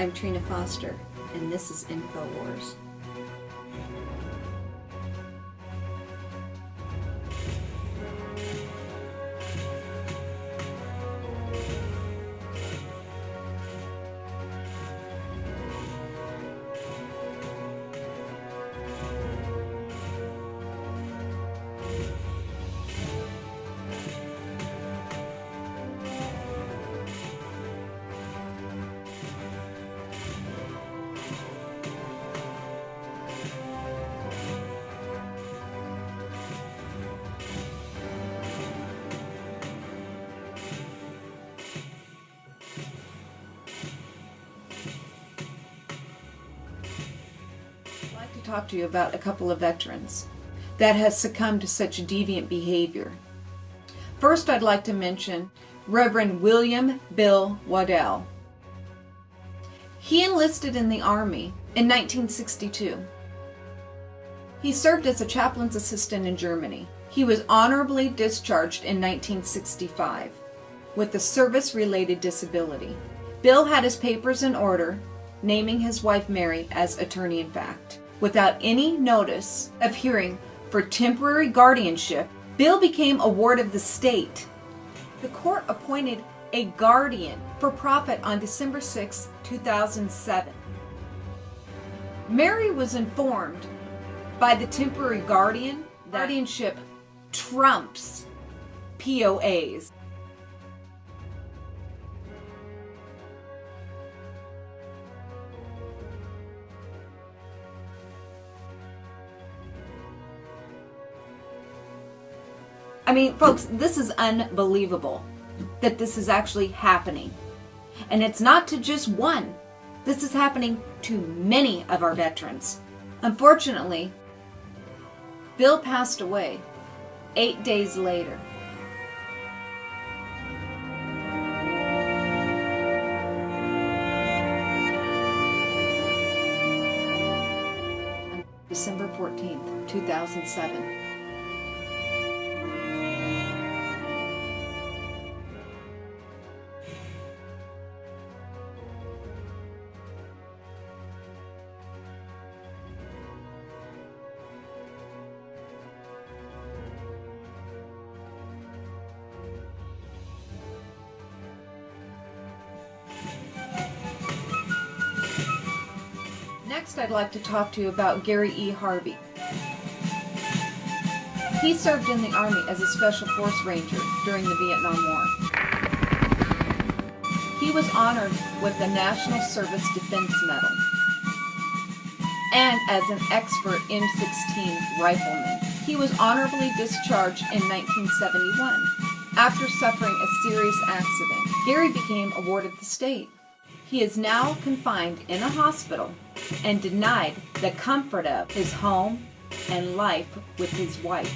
I'm Trina Foster, and this is Infowars. Talk to you about a couple of veterans that has succumbed to such deviant behavior. First, I'd like to mention Reverend William Bill Waddell. He enlisted in the Army in 1962. He served as a chaplain's assistant in Germany. He was honorably discharged in 1965 with a service-related disability. Bill had his papers in order, naming his wife Mary as attorney-in-fact. Without any notice of hearing for temporary guardianship, Bill became a ward of the state. The court appointed a guardian for profit on December 6, 2007. Mary was informed by the temporary guardian that guardianship trumps POAs. I mean, folks, this is unbelievable that this is actually happening. And it's not to just one. This is happening to many of our veterans. Unfortunately, Bill passed away 8 days later. On December 14th, 2007. Next, I'd like to talk to you about Gary E. Harvey. He served in the Army as a Special Force Ranger during the Vietnam War. He was honored with the National Service Defense Medal and as an expert M16 rifleman. He was honorably discharged in 1971 after suffering a serious accident. Gary became a ward of the state. He is now confined in a hospital and denied the comfort of his home and life with his wife.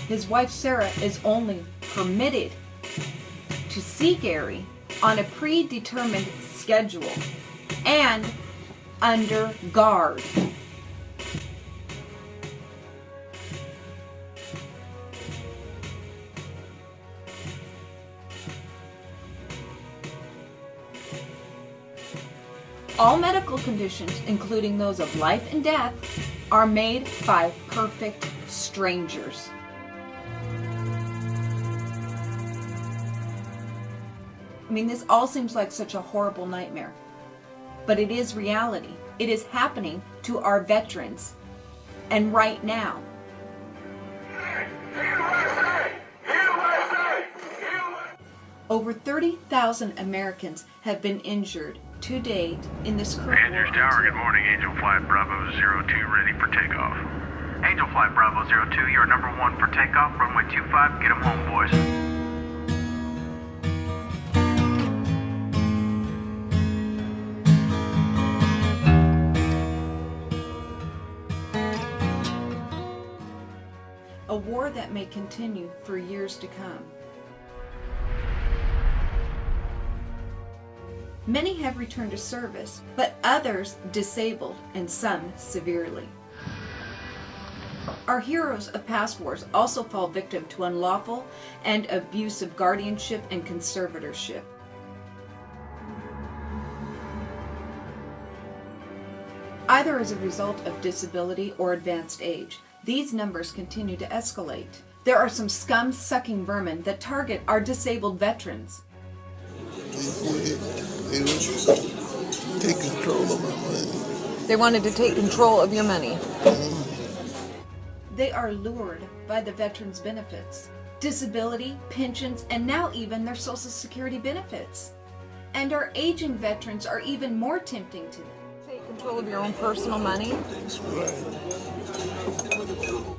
His wife Sarah is only permitted to see Gary on a predetermined schedule and under guard. All medical conditions, including those of life and death, are made by perfect strangers. I mean, this all seems like such a horrible nightmare, but it is reality. It is happening to our veterans, and right now. Over 30,000 Americans have been injured to date in this current Andrews Tower, good morning. Angel Flight Bravo 02 ready for takeoff. Angel Flight Bravo 02, you're number 1 for takeoff. Runway 25, get them home, boys. A war that may continue for years to come. Many have returned to service, but others disabled and some severely. Our heroes of past wars also fall victim to unlawful and abusive guardianship and conservatorship. either as a result of disability or advanced age. These numbers continue to escalate. There are some scum-sucking vermin that target our disabled veterans. They would take control of my money. They wanted to take control of your money. They are lured by the veterans' benefits, disability, pensions, and now even their Social Security benefits. And our aging veterans are even more tempting to them. Take control of your own personal money?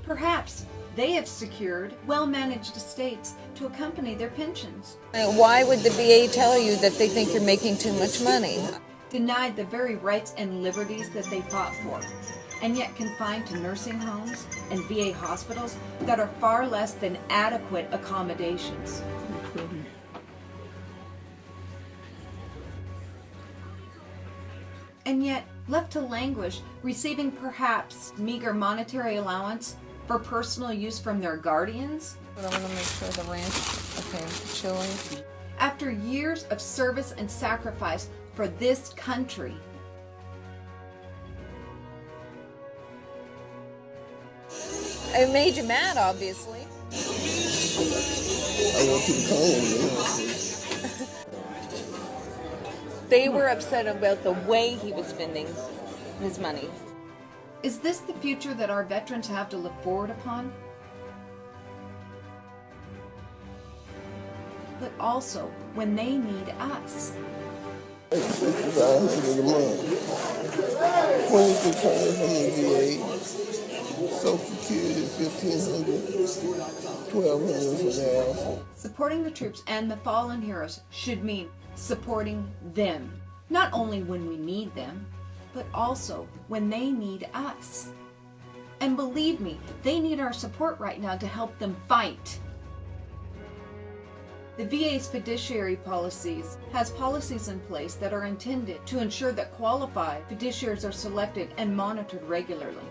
Perhaps they have secured well-managed estates to accompany their pensions. Why would the VA tell you that they think you're making too much money? Denied the very rights and liberties that they fought for, and yet confined to nursing homes and VA hospitals that are far less than adequate accommodations. And yet left to languish, receiving perhaps meager monetary allowance for personal use from their guardians. But I want to make sure the ranch, okay, chili. After years of service and sacrifice for this country. It made you mad, obviously. I want to call him. They were upset about the way he was spending his money. Is this the future that our veterans have to look forward upon? But also when they need us. $65 a month. 2600 from the VA. Social Security $1,500. $1,200 for now. Supporting the troops and the fallen heroes should mean supporting them, not only when we need them, but also when they need us. And believe me, they need our support right now to help them fight. The VA's fiduciary policies has policies in place that are intended to ensure that qualified fiduciaries are selected and monitored regularly.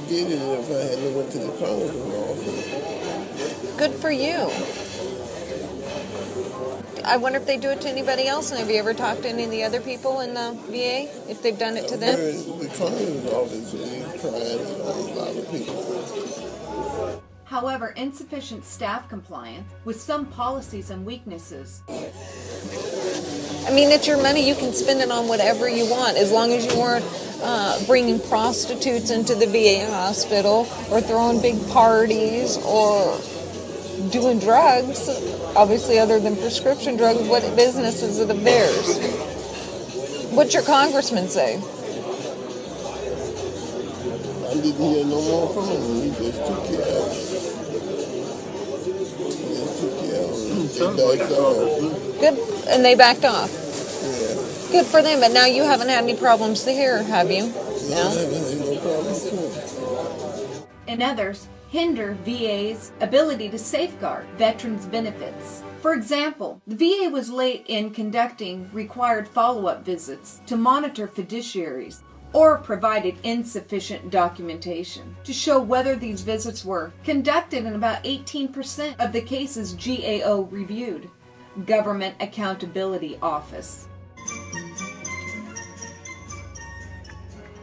Did it if I hadn't went to the congressman's office. Good for you. I wonder if they do it to anybody else, and have you ever talked to any of the other people in the VA, if they've done it to them? The congressman's office, they tried it on a lot of people. However, insufficient staff compliance with some policies and weaknesses. I mean, it's your money. You can spend it on whatever you want, as long as you weren't bringing prostitutes into the VA hospital or throwing big parties or doing drugs. Obviously, other than prescription drugs, what business is it of theirs? What's your congressman say? I didn't hear no more from him. He just took care of it. They backed off. Good, and they backed off. Yeah. Good for them, but now you haven't had any problems here, have you? No, I haven't had no problems too. And others hinder VA's ability to safeguard veterans' benefits. For example, the VA was late in conducting required follow-up visits to monitor fiduciaries, or provided insufficient documentation to show whether these visits were conducted in about 18% of the cases GAO reviewed. Government Accountability Office.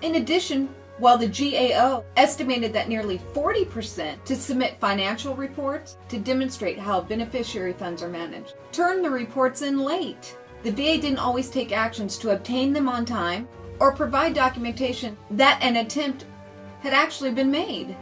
In addition, while the GAO estimated that nearly 40% to submit financial reports to demonstrate how beneficiary funds are managed, turned the reports in late. The VA didn't always take actions to obtain them on time or provide documentation that an attempt had actually been made.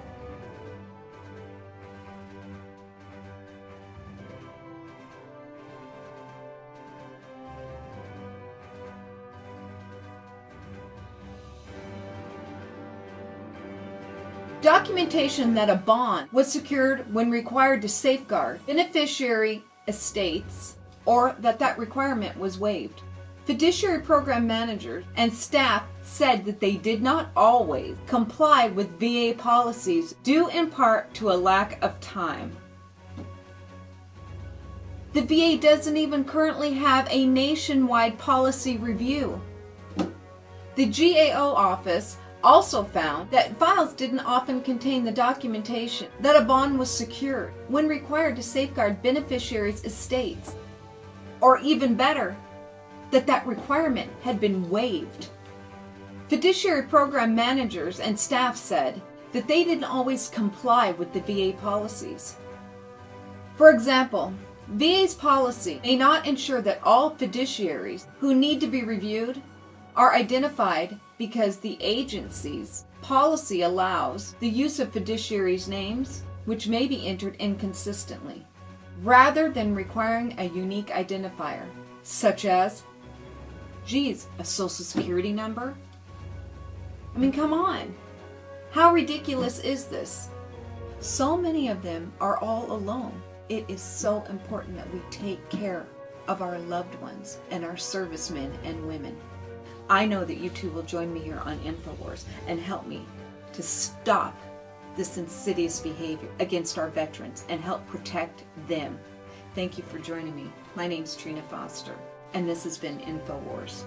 Documentation that a bond was secured when required to safeguard beneficiary estates, or that requirement was waived. Fiduciary program managers and staff said that they did not always comply with VA policies due in part to a lack of time. The VA doesn't even currently have a nationwide policy review. The GAO office also found that files didn't often contain the documentation that a bond was secured when required to safeguard beneficiaries' estates, or even better, that requirement had been waived. Fiduciary program managers and staff said that they didn't always comply with the VA policies. For example, VA's policy may not ensure that all fiduciaries who need to be reviewed are identified because the agency's policy allows the use of fiduciaries' names, which may be entered inconsistently, rather than requiring a unique identifier, such as, geez, a social security number? I mean, come on. How ridiculous is this? So many of them are all alone. It is so important that we take care of our loved ones and our servicemen and women. I know that you two will join me here on Infowars and help me to stop this insidious behavior against our veterans and help protect them. Thank you for joining me. My name's Trina Foster, and this has been Infowars.